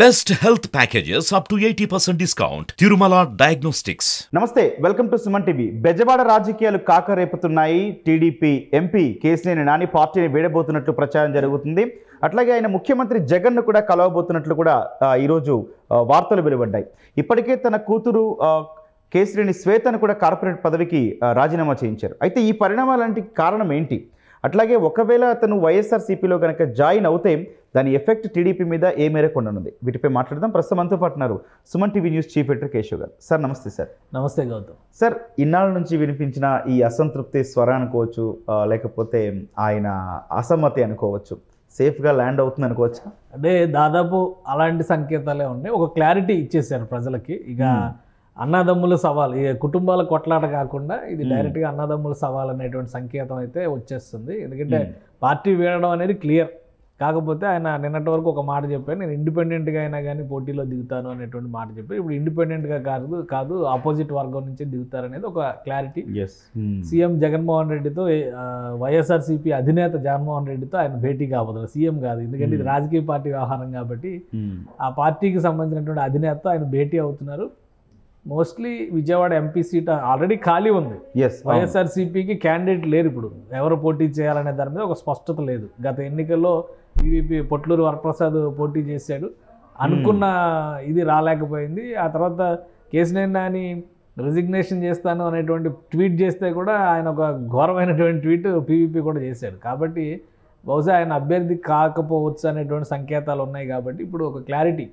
Best health packages up to 80% discount. Tirumala Diagnostics. నమస్తే welcome to Suman TV. Bezawada రాజకీయాలు కాకరేపుతున్నాయి. TDP MP Kesineni Nani పార్టీని వీడబోతున్నట్లు ప్రచారం జరుగుతుంది. అట్లాగే ఆయన ముఖ్యమంత్రి జగన్ను కూడా కలవబోతున్నట్లు కూడా ఈరోజు వార్తలు వెలువడ్డాయి. ఇప్పటికే తన కూతురు కేసినేని శ్వేతను కూడా కార్పొరేట్ పదవికి రాజీనామా చేయించారు. అయితే ఈ పరిణామాలంటి కారణం ఏంటి? అట్లాగే ఒకవేళ అతను వైఎస్ఆర్సీపీలో కనుక జాయిన్ అవుతే దాని ఎఫెక్ట్ టీడీపీ మీద ఏ మేరకు ఉండనుంది? వీటిపై మాట్లాడదాం. ప్రస్తుతం మనతో పాటున్నారు Suman TV news chief editor Keshav గారు. సార్ నమస్తే. సార్ నమస్తే గౌతమ్. సార్, ఇన్నాళ్ళ నుంచి వినిపించిన ఈ అసంతృప్తి స్వర అనుకోవచ్చు, లేకపోతే ఆయన అసమ్మతి అనుకోవచ్చు, సేఫ్గా ల్యాండ్ అవుతుంది అనుకోవచ్చు. అంటే దాదాపు అలాంటి సంకేతాలే ఉన్నాయి. ఒక క్లారిటీ ఇచ్చేసారు ప్రజలకి. ఇక అన్నదమ్ముల సవాల్, ఈ కుటుంబాల కొట్లాట కాకుండా ఇది డైరెక్ట్గా అన్నదమ్ముల సవాల్ అనేటువంటి సంకేతం అయితే వచ్చేస్తుంది. ఎందుకంటే పార్టీ వీడడం అనేది క్లియర్. కాకపోతే ఆయన నిన్నటి వరకు ఒక మాట చెప్పారు, నేను ఇండిపెండెంట్గా అయినా కానీ పోటీలో దిగుతాను అనేటువంటి మాట చెప్పారు. ఇప్పుడు ఇండిపెండెంట్గా కాదు ఆపోజిట్ వర్గం నుంచి దిగుతారనేది ఒక క్లారిటీ. సీఎం జగన్మోహన్ రెడ్డితో వైఎస్ఆర్సీపీ అధినేత జగన్మోహన్ రెడ్డితో ఆయన భేటీ కాబోతున్నారు. సీఎం కాదు, ఎందుకంటే ఇది రాజకీయ పార్టీ వ్యవహారం కాబట్టి ఆ పార్టీకి సంబంధించినటువంటి అధినేతతో ఆయన భేటీ అవుతున్నారు. Mostly Vijayawada MP seat already ఖాళీ ఉంది. వైఎస్ఆర్సీపీకి క్యాండిడేట్ లేరు. ఇప్పుడు ఎవరు పోటీ చేయాలనే దాని మీద ఒక స్పష్టత లేదు. గత ఎన్నికల్లో పీవీపీ పొట్లూరు వరప్రసాద్ పోటీ చేశాడు, అనుకున్న ఇది రాలేకపోయింది. ఆ తర్వాత కేసినేని నాని రిజిగ్నేషన్ చేస్తాను అనేటువంటి ట్వీట్ చేస్తే కూడా ఆయన ఒక ఘోరమైనటువంటి ట్వీట్ పీవీపీ కూడా చేశాడు. కాబట్టి బహుశా ఆయన అభ్యర్థి కాకపోవచ్చు అనేటువంటి సంకేతాలు ఉన్నాయి. కాబట్టి ఇప్పుడు ఒక క్లారిటీ,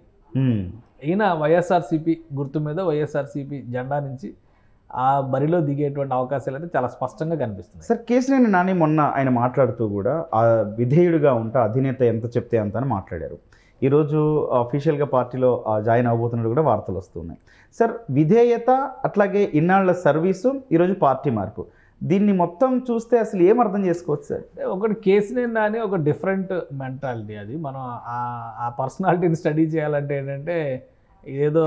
ఈయన వైఎస్ఆర్సీపీ గుర్తు మీద వైఎస్ఆర్సీపీ జెండా నుంచి ఆ బరిలో దిగేటువంటి అవకాశాలు అయితే చాలా స్పష్టంగా కనిపిస్తుంది. సార్, కేసినేని నాని మొన్న ఆయన మాట్లాడుతూ కూడా ఆ విధేయుడిగా ఉంటా అధినేత ఎంత చెప్తే అంత అని మాట్లాడారు. ఈరోజు అఫీషియల్గా పార్టీలో జాయిన్ అవ్వబోతున్నట్టు కూడా వార్తలు వస్తున్నాయి. సార్, విధేయత అట్లాగే ఇన్నాళ్ల సర్వీసు, ఈరోజు పార్టీ మార్పు, దీన్ని మొత్తం చూస్తే అసలు ఏం అర్థం చేసుకోవచ్చు సార్? ఒకటి కేసినేని నాని ఒక డిఫరెంట్ మెంటాలిటీ. అది మనం ఆ పర్సనాలిటీని స్టడీ చేయాలంటే ఏంటంటే ఏదో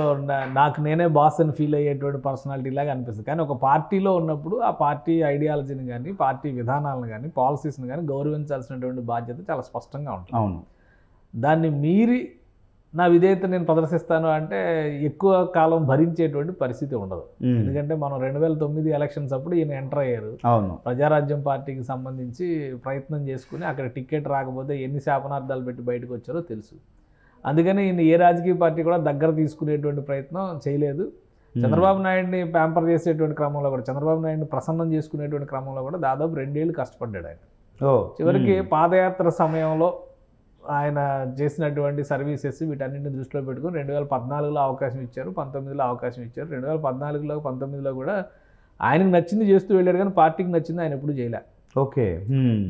నాకు నేనే బాస్ అని ఫీల్ అయ్యేటువంటి పర్సనాలిటీ లాగా అనిపిస్తుంది. కానీ ఒక పార్టీలో ఉన్నప్పుడు ఆ పార్టీ ఐడియాలజీని కానీ పార్టీ విధానాలను కానీ పాలసీస్ని కానీ గౌరవించాల్సినటువంటి బాధ్యత చాలా స్పష్టంగా ఉంటుంది. అవును, దాన్ని మీరి నా విధేయత నేను ప్రదర్శిస్తాను అంటే ఎక్కువ కాలం భరించేటువంటి పరిస్థితి ఉండదు. ఎందుకంటే మనం 2009 ఎలక్షన్స్ అప్పుడు ఈయన ఎంటర్ అయ్యారు. అవును, ప్రజారాజ్యం పార్టీకి సంబంధించి ప్రయత్నం చేసుకుని అక్కడ టికెట్ రాకపోతే ఎన్ని శాపనార్థాలు పెట్టి బయటకు వచ్చారో తెలుసు. అందుకని ఈయన ఏ రాజకీయ పార్టీ కూడా దగ్గర తీసుకునేటువంటి ప్రయత్నం చేయలేదు. చంద్రబాబు నాయుడిని ప్యాంపర్ చేసేటువంటి క్రమంలో కూడా, చంద్రబాబు నాయుడిని ప్రసన్నం చేసుకునేటువంటి క్రమంలో కూడా దాదాపు 2 ఏళ్ళు కష్టపడ్డాడు ఆయన. చివరికి పాదయాత్ర సమయంలో ఆయన చేసినటువంటి సర్వీసెస్ వీటన్నింటిని దృష్టిలో పెట్టుకుని 2014లో అవకాశం ఇచ్చారు, 19లో అవకాశం ఇచ్చారు. 2014లో 19లో కూడా ఆయనకు నచ్చింది చేస్తూ వెళ్ళాడు, కానీ పార్టీకి నచ్చింది ఆయన ఎప్పుడు చేయలే. ఓకే,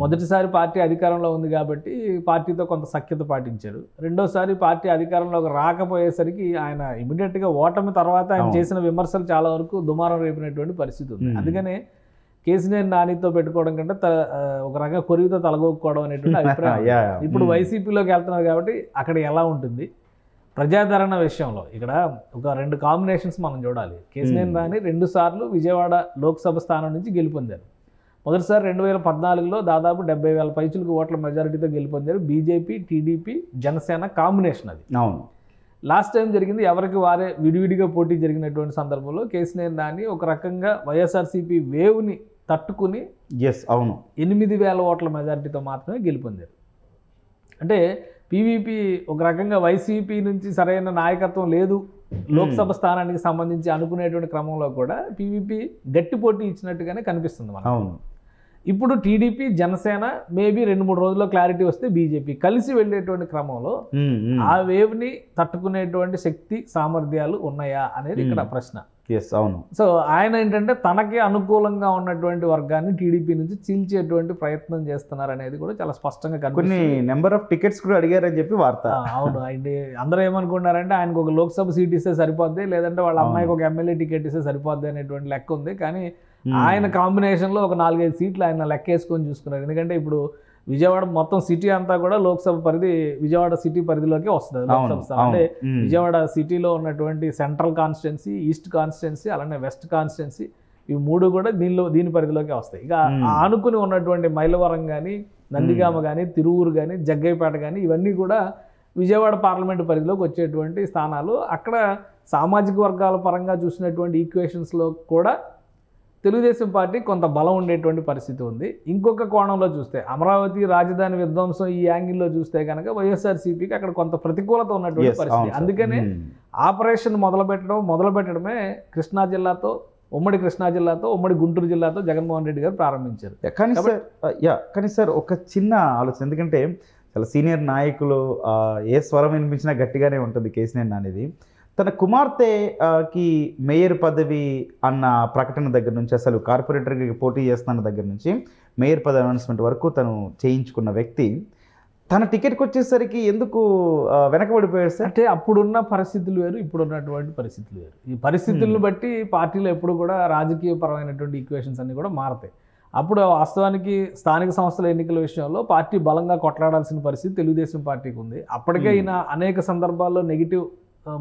మొదటిసారి పార్టీ అధికారంలో ఉంది కాబట్టి పార్టీతో కొంత సఖ్యత పాటించారు. రెండోసారి పార్టీ అధికారంలోకి రాకపోయేసరికి ఆయన ఇమీడియట్గా ఓటమి తర్వాత ఆయన చేసిన విమర్శలు చాలా వరకు దుమారం రేపినటువంటి పరిస్థితి ఉంది. అందుకనే కేసినేని నానితో పెట్టుకోవడం కంటే ఒక రకంగా కొరివితో తలగొక్కుకోవడం అనేటువంటి అభిప్రాయం. ఇప్పుడు వైసీపీలోకి వెళ్తున్నారు కాబట్టి అక్కడ ఎలా ఉంటుంది ప్రజాదరణ విషయంలో? ఇక్కడ ఒక 2 కాంబినేషన్స్ మనం చూడాలి. కేసినేని నాని 2 సార్లు విజయవాడ లోక్సభ స్థానం నుంచి గెలుపొందారు. మొదటిసారి 2014లో దాదాపు 70,000 పైచులకు ఓట్ల మెజారిటీతో గెలుపొందారు. బీజేపీ, టీడీపీ, జనసేన కాంబినేషన్ అది. అవును, లాస్ట్ టైం జరిగింది ఎవరికి వారే విడివిడిగా పోటీ జరిగినటువంటి సందర్భంలో కేసినేని నాని ఒక రకంగా వైఎస్ఆర్సీపీ వేవ్ని తట్టుకుని 8,000 ఓట్ల మెజారిటీతో మాత్రమే గెలుపొందారు. అంటే పీవీపీ ఒక రకంగా వైసీపీ నుంచి సరైన నాయకత్వం లేదు లోక్సభ స్థానానికి సంబంధించి అనుకునేటువంటి క్రమంలో కూడా పీవీపీ గట్టి పోటీ ఇచ్చినట్టుగానే కనిపిస్తుంది మనకు. ఇప్పుడు టీడీపీ, జనసేన మేబీ 2-3 రోజుల్లో క్లారిటీ వస్తే బీజేపీ కలిసి వెళ్ళేటువంటి క్రమంలో ఆ వేవ్ని తట్టుకునేటువంటి శక్తి సామర్థ్యాలు ఉన్నాయా అనేది ఇక్కడ ప్రశ్న. అవును. సో ఆయన ఏంటంటే తనకి అనుకూలంగా ఉన్నటువంటి వర్గాన్ని టీడీపీ నుంచి చీల్చేటువంటి ప్రయత్నం చేస్తున్నారు అనేది కూడా చాలా స్పష్టంగా కొన్ని నెంబర్ ఆఫ్ టికెట్స్ కూడా అడిగారని చెప్పి వార్త. అవును, అంటే అందరూ ఏమనుకుంటారంటే ఆయనకు ఒక లోక్సభ సీట్ ఇస్తే సరిపోద్ది, లేదంటే వాళ్ళ అమ్మాయికి ఒక ఎమ్మెల్యే టికెట్ ఇస్తే సరిపోద్ది అనేటువంటి లెక్క ఉంది. కానీ ఆయన కాంబినేషన్లో ఒక 4-5 సీట్లు ఆయన లెక్క వేసుకొని చూసుకున్నారు. ఎందుకంటే ఇప్పుడు విజయవాడ మొత్తం సిటీ అంతా కూడా లోక్సభ పరిధి విజయవాడ సిటీ పరిధిలోకి వస్తుంది లోక్సభ స్థానం. అంటే విజయవాడ సిటీలో ఉన్నటువంటి సెంట్రల్ కాన్స్టిట్యున్సీ, ఈస్ట్ కాన్స్టిట్యున్సీ, అలానే వెస్ట్ కాన్స్టిట్యున్సీ, ఇవి 3 కూడా దీని పరిధిలోకి వస్తాయి. ఇక ఆనుకుని ఉన్నటువంటి మైలవరం కానీ, నందిగామ కానీ, తిరువూరు కానీ, జగ్గైపేట కానీ ఇవన్నీ కూడా విజయవాడ పార్లమెంటు పరిధిలోకి వచ్చేటువంటి స్థానాలు. అక్కడ సామాజిక వర్గాల పరంగా చూసినటువంటి ఈక్వేషన్స్లో కూడా తెలుగుదేశం పార్టీ కొంత బలం ఉండేటువంటి పరిస్థితి ఉంది. ఇంకొక కోణంలో చూస్తే అమరావతి రాజధాని విధ్వంసం ఈ యాంగిల్లో చూస్తే కనుక వైఎస్ఆర్సీపీకి అక్కడ కొంత ప్రతికూలత ఉన్నటువంటి పరిస్థితి. అందుకనే ఆపరేషన్ మొదలుపెట్టడమే కృష్ణా జిల్లాతో, ఉమ్మడి కృష్ణా జిల్లాతో, ఉమ్మడి గుంటూరు జిల్లాతో జగన్మోహన్ రెడ్డి గారు ప్రారంభించారు. కానీ సార్ ఒక చిన్న ఆలోచన, ఎందుకంటే చాలా సీనియర్ నాయకులు ఏ స్వరం వినిపించినా గట్టిగానే ఉంటుంది కేసీఆర్ అనేది. తన కుమార్తెకి మేయర్ పదవి అన్న ప్రకటన దగ్గర నుంచి, అసలు కార్పొరేటర్కి పోటీ చేస్తున్న దగ్గర నుంచి మేయర్ పదవి అనౌన్స్మెంట్ వరకు తను చేయించుకున్న వ్యక్తి తన టికెట్కి వచ్చేసరికి ఎందుకు వెనకబడిపోయాడు సార్? అంటే అప్పుడున్న పరిస్థితులు వేరు, ఇప్పుడున్నటువంటి పరిస్థితులు వేరు. ఈ పరిస్థితులను బట్టి పార్టీలో ఎప్పుడు కూడా రాజకీయపరమైనటువంటి ఈక్వేషన్స్ అన్నీ కూడా మారతాయి. అప్పుడు వాస్తవానికి స్థానిక సంస్థల ఎన్నికల విషయంలో పార్టీ బలంగా కొట్లాడాల్సిన పరిస్థితి తెలుగుదేశం పార్టీకి ఉంది. అప్పటికే ఈయన అనేక సందర్భాల్లో నెగిటివ్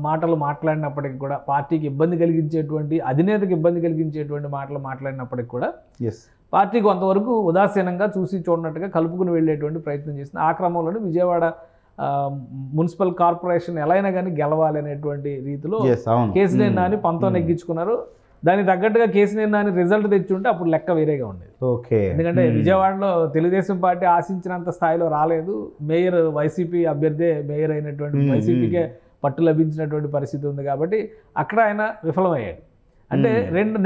మాటలు మాట్లాడినప్పటికీ కూడా, పార్టీకి ఇబ్బంది కలిగించేటువంటి, అధినేతకి ఇబ్బంది కలిగించేటువంటి మాటలు మాట్లాడినప్పటికీ కూడా పార్టీ కొంతవరకు ఉదాసీనంగా చూసి చూడనట్టుగా కలుపుకుని వెళ్ళేటువంటి ప్రయత్నం చేసింది. ఆ క్రమంలోనే విజయవాడ మున్సిపల్ కార్పొరేషన్ ఎలా అయినా కానీ గెలవాలి అనేటువంటి రీతిలో కేసీఆర్ నాని పంతం నెగ్గించుకున్నారు. దానికి తగ్గట్టుగా కేసీఆర్ నాని రిజల్ట్ తెచ్చి ఉంటే అప్పుడు లెక్క వేరేగా ఉండేది. ఎందుకంటే విజయవాడలో తెలుగుదేశం పార్టీ ఆశించినంత స్థాయిలో రాలేదు. మేయర్ వైసీపీ అభ్యర్థి మేయర్ అయినటువంటి వైసీపీకే పట్టు లభించినటువంటి పరిస్థితి ఉంది కాబట్టి అక్కడ ఆయన విఫలమయ్యాడు. అంటే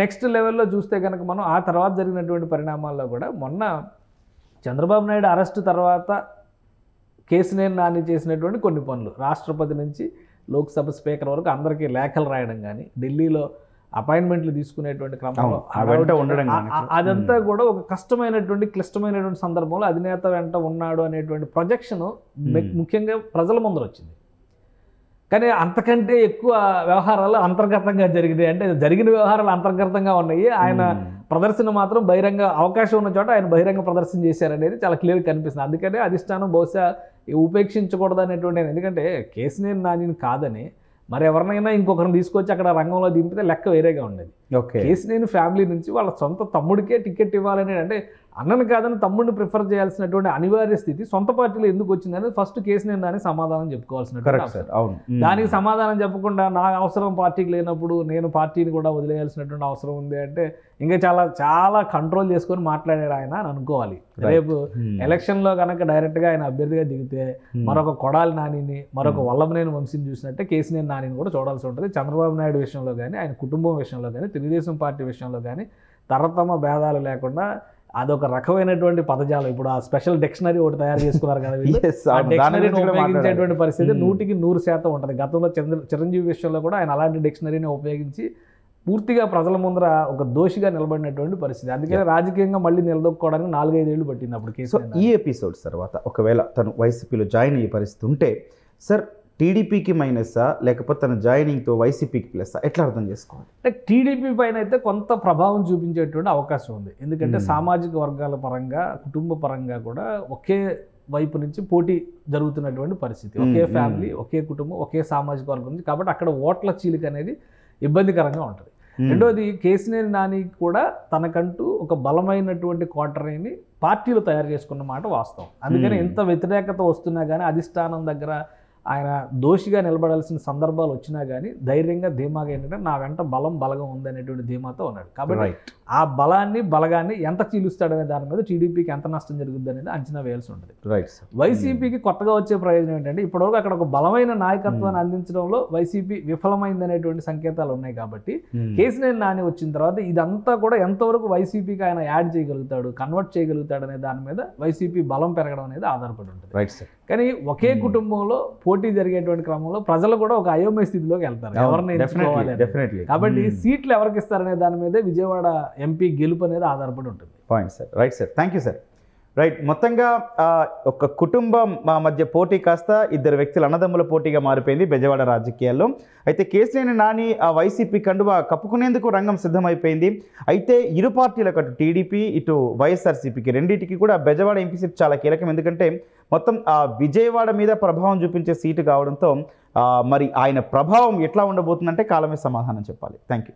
నెక్స్ట్ లెవెల్లో చూస్తే కనుక మనం ఆ తర్వాత జరిగినటువంటి పరిణామాల్లో కూడా, మొన్న చంద్రబాబు నాయుడు అరెస్టు తర్వాత కేసీఆర్ నాని చేసినటువంటి కొన్ని పనులు, రాష్ట్రపతి నుంచి లోక్సభ స్పీకర్ వరకు అందరికీ లేఖలు రాయడం కానీ, ఢిల్లీలో అపాయింట్మెంట్లు తీసుకునేటువంటి క్రమంలో అదంతా కూడా ఒక కష్టమైనటువంటి క్లిష్టమైనటువంటి సందర్భంలో అధినేత వెంట ఉన్నాడు అనేటువంటి ప్రొజెక్షన్ ముఖ్యంగా ప్రజల ముందర వచ్చింది. కానీ అంతకంటే ఎక్కువ వ్యవహారాలు అంతర్గతంగా జరిగినాయి. అంటే జరిగిన వ్యవహారాలు అంతర్గతంగా ఉన్నాయి. ఆయన ప్రదర్శన మాత్రం బహిరంగ అవకాశం ఉన్న చోట ఆయన బహిరంగ ప్రదర్శన చేశారనేది చాలా క్లియర్గా కనిపిస్తుంది. అందుకనే అధిష్టానం బహుశా ఉపేక్షించకూడదు అనేటువంటి, ఎందుకంటే కేసీఆర్ నానిని కాదని మరి ఎవరినైనా ఇంకొకరిని తీసుకొచ్చి అక్కడ రంగంలో దింపితే లెక్క వేరేగా ఉండేది. కేసీఆర్ ఫ్యామిలీ నుంచి వాళ్ళ సొంత తమ్ముడికే టికెట్ ఇవ్వాలని, అంటే అన్నను కాదని తమ్ముడిని ప్రిఫర్ చేయాల్సినటువంటి అనివార్య స్థితి సొంత పార్టీలో ఎందుకు వచ్చిందని ఫస్ట్ కేసీఆర్ నాని సమాధానం చెప్పుకోవాల్సినటువంటి, దానికి సమాధానం చెప్పకుండా నా అవసరం పార్టీకి లేనప్పుడు నేను పార్టీని కూడా వదిలేయాల్సినటువంటి అవసరం ఉంది అంటే ఇంకా చాలా చాలా కంట్రోల్ చేసుకొని మాట్లాడాడు ఆయన అని అనుకోవాలి. రేపు ఎలక్షన్లో కనుక డైరెక్ట్గా ఆయన అభ్యర్థిగా దిగితే మరొక కొడాలి నానిని, మరొక వల్లభనేని వంశీని చూసినట్టే కేసీఆర్ నానిని కూడా చూడాల్సి ఉంటుంది. చంద్రబాబు నాయుడు విషయంలో కానీ, ఆయన కుటుంబం విషయంలో కానీ, తెలుగుదేశం పార్టీ విషయంలో కానీ తరతమ భేదాలు లేకుండా అదొక రకమైనటువంటి పదజాలం. ఇప్పుడు ఆ స్పెషల్ డిక్షనరీ ఒకటి తయారు చేసుకున్నారు కదా, ఆ డిక్షనరీని ఉపయోగించేటువంటి పరిస్థితి 100% ఉంటుంది. గతంలో చిరంజీవి విషయంలో కూడా ఆయన అలాంటి డిక్షనరీని ఉపయోగించి పూర్తిగా ప్రజల ముందర ఒక దోషిగా నిలబడినటువంటి పరిస్థితి. అందుకని రాజకీయంగా మళ్ళీ నిలదొక్కుకోవడానికి 4-5 ఏళ్ళు పట్టింది అప్పుడు కేసీఆర్. ఈ ఎపిసోడ్స్ తర్వాత ఒకవేళ తను వైసీపీలో జాయిన్ అయ్యే పరిస్థితి ఉంటే సార్, టీడీపీకి మైనస్సా లేకపోతే తన జాయినింగ్తో వైసీపీకి ప్లస్సా, ఎట్లా అర్థం చేసుకోవాలి? అంటే టీడీపీ పైన అయితే కొంత ప్రభావం చూపించేటువంటి అవకాశం ఉంది. ఎందుకంటే సామాజిక వర్గాల పరంగా, కుటుంబ పరంగా కూడా ఒకే వైపు నుంచి పోటీ జరుగుతున్నటువంటి పరిస్థితి. ఒకే ఫ్యామిలీ, ఒకే కుటుంబం, ఒకే సామాజిక వర్గం నుంచి, కాబట్టి అక్కడ ఓట్ల చీలిక అనేది ఇబ్బందికరంగా ఉంటుంది. రెండోది, కేసీఆర్ నాని కూడా తనకంటూ ఒక బలమైనటువంటి క్వార్టరీని పార్టీలో తయారు చేసుకున్న మాట వాస్తవం. అందుకని ఎంత వ్యతిరేకత వస్తున్నా కానీ అధిష్టానం దగ్గర ఆయన దోషిగా నిలబడాల్సిన సందర్భాలు వచ్చినా కానీ ధైర్యంగా ధీమాగా ఏంటంటే నా వెంట బలగం ఉంది అనేటువంటి ధీమాతో ఉన్నాడు. కాబట్టి ఆ బలగాన్ని ఎంత చీలుస్తాడనే దాని మీద టీడీపీకి ఎంత నష్టం జరుగుద్ది అనేది అంచనా వేయాల్సి ఉంటుంది. వైసీపీకి కొత్తగా వచ్చే ప్రయోజనం ఏంటంటే ఇప్పటివరకు అక్కడ ఒక బలమైన నాయకత్వాన్ని అందించడంలో వైసీపీ విఫలమైంది అనేటువంటి సంకేతాలు ఉన్నాయి. కాబట్టి కేసీఆర్ నాని వచ్చిన తర్వాత ఇదంతా కూడా ఎంతవరకు వైసీపీకి ఆయన యాడ్ చేయగలుగుతాడు, కన్వర్ట్ చేయగలుగుతాడు అనే దాని మీద వైసీపీ బలం పెరగడం అనేది ఆధారపడి ఉంటుంది. కానీ ఒకే కుటుంబంలో పోటీ జరిగేటువంటి క్రమంలో ప్రజలు కూడా ఒక అయోమయ స్థితిలోకి వెళ్తారు, ఎవరిని ఎంచుకోవాలి. కాబట్టి సీట్లు ఎవరికి ఇస్తారనే దాని మీదే విజయవాడ ఎంపీ గెలుపు అనేది ఆధారపడి ఉంటుంది. Point sir. Right sir, thank you sir. Right, మొత్తంగా ఒక కుటుంబం మధ్య పోటీ కాస్త ఇద్దరు వ్యక్తుల అన్నదమ్ముల పోటీగా మారిపోయింది బెజవాడ రాజకీయాల్లో. అయితే కేసీఆర్ నాని ఆ వైసీపీ కండువా కప్పుకునేందుకు రంగం సిద్ధమైపోయింది. అయితే ఇరు పార్టీలకు, అటు టీడీపీ ఇటు వైఎస్ఆర్సీపీకి రెండింటికి కూడా బెజవాడ ఎంపీ సీట్ చాలా కీలకం. ఎందుకంటే మొత్తం విజయవాడ మీద ప్రభావం చూపించే సీటు కావడంతో మరి ఆయన ప్రభావం ఎట్లా ఉండబోతుందంటే కాలమే సమాధానం చెప్పాలి. Thank you.